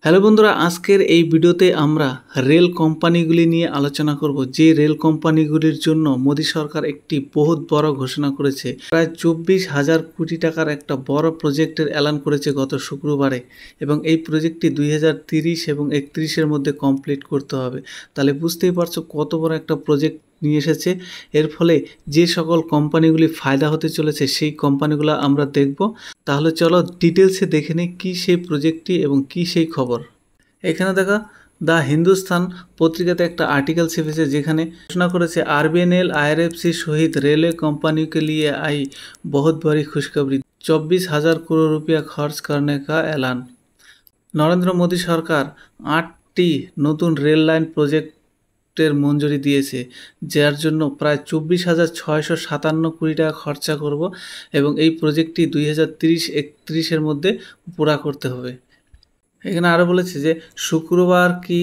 Hello বন্ধুরা, আজকের এই ভিডিওতে আমরা রেল কোম্পানিগুলি নিয়ে আলোচনা করব। যে রেল কোম্পানিগুলির জন্য মোদী সরকার একটি বহুত বড় ঘোষণা করেছে। প্রায় 24,000 কোটি টাকার একটা বড় প্রজেক্টের এলান করেছে গত শুক্রবারে, এবং এই প্রজেক্টটি 2030 এবং 31-এর মধ্যে কমপ্লিট করতে হবে। তাহলে বুঝতেই পারছো কত বড় একটা প্রজেক্ট নিয়ে এসেছে। এর ফলে যে সকল কোম্পানিগুলি ফায়দা হতে চলেছে সেই কোম্পানিগুলো আমরা দেখব। তাহলে চলো ডিটেলসে দেখে নিই কী সেই প্রজেক্টটি এবং কী সেই খবর। এখানে দেখা দ্য হিন্দুস্তান পত্রিকাতে একটা आर्टिकल छपेছে যেখানে ঘোষণা করেছে आरबीएनएल आईआरएफसी सहित रेलवे कंपनी के लिए आई बहुत बड़ी खुशखबरी, 24,000 करोड़ रुपया खर्च करने का ऐलान। নরেন্দ্র মোদী সরকার 8টি নতুন রেল লাইন প্রজেক্টের মঞ্জুরি দিয়েছে, যার জন্য প্রায় 24,657 কোটি টাকা খরচা করব, এবং এই প্রজেক্টটি 2030-31-এর মধ্যে পুরা করতে হবে। এখানে আরও বলেছে যে शुक्रवार की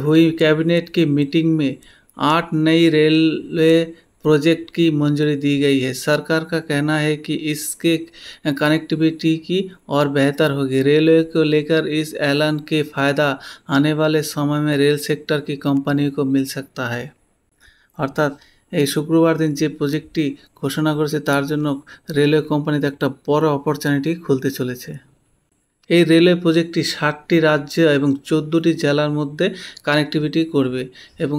हुई कैबिनेट की मीटिंग में 8 नई रेलवे प्रोजेक्ट की मंजूरी दी गई है। सरकार का कहना है कि इसके कनेक्टिविटी की और बेहतर होगी। रेलवे को लेकर इस ऐलान के फ़ायदा आने वाले समय में रेल सेक्टर की कंपनी को मिल सकता है। অর্থাৎ এই শুক্রবার দিন যে প্রজেক্টটি ঘোষণা করেছে তার জন্য রেলওয়ে কোম্পানিতে একটা বড় অপরচুনিটি খুলতে চলেছে। এই রেলওয়ে প্রজেক্টটি 60টি রাজ্য এবং 14টি জেলার মধ্যে কানেক্টিভিটি করবে, এবং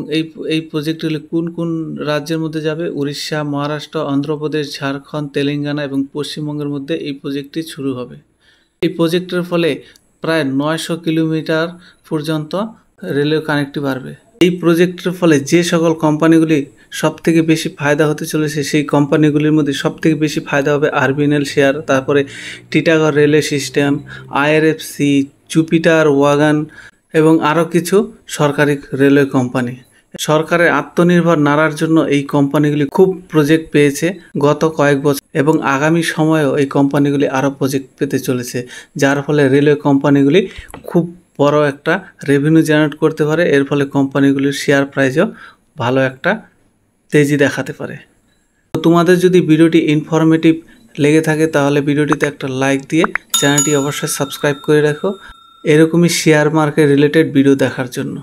এই প্রজেক্টগুলি কোন কোন রাজ্যের মধ্যে যাবে? উড়িষ্যা, মহারাষ্ট্র, অন্ধ্রপ্রদেশ, ঝাড়খণ্ড, তেলেঙ্গানা এবং পশ্চিমবঙ্গের মধ্যে এই প্রজেক্টটি শুরু হবে। এই প্রজেক্টের ফলে প্রায় 900 কিলোমিটার পর্যন্ত রেলওয়ে কানেক্টিভ বাড়বে। এই প্রজেক্টের ফলে যে সকল কোম্পানিগুলি সবথেকে বেশি ফায়দা হতে চলেছে সেই কোম্পানিগুলির মধ্যে সবথেকে বেশি ফায়দা হবে आरबीएनएल শেয়ার, তারপরে Titagarh railway system, IRFC, Jupiter wagon এবং আরও কিছু সরকারি রেলওয়ে কোম্পানি। সরকারের আত্মনির্ভর নাড়ার জন্য এই কোম্পানিগুলি খুব প্রজেক্ট পেয়েছে গত কয়েক বছর, এবং আগামী সময়েও এই কোম্পানিগুলি আরও প্রজেক্ট পেতে চলেছে, যার ফলে রেলওয়ে কোম্পানিগুলি খুব বড় একটা রেভিনিউ জেনারেট করতে পারে। এর ফলে কোম্পানিগুলির শেয়ার প্রাইসও ভালো একটা তেজি দেখাতে পারে। তো তোমাদের যদি ভিডিওটি ইনফরমেটিভ লেগে থাকে তাহলে ভিডিওটিতে একটা লাইক দিয়ে চ্যানেলটি অবশ্যই সাবস্ক্রাইব করে রাখো এরকমই শেয়ার মার্কেট রিলেটেড ভিডিও দেখার জন্য।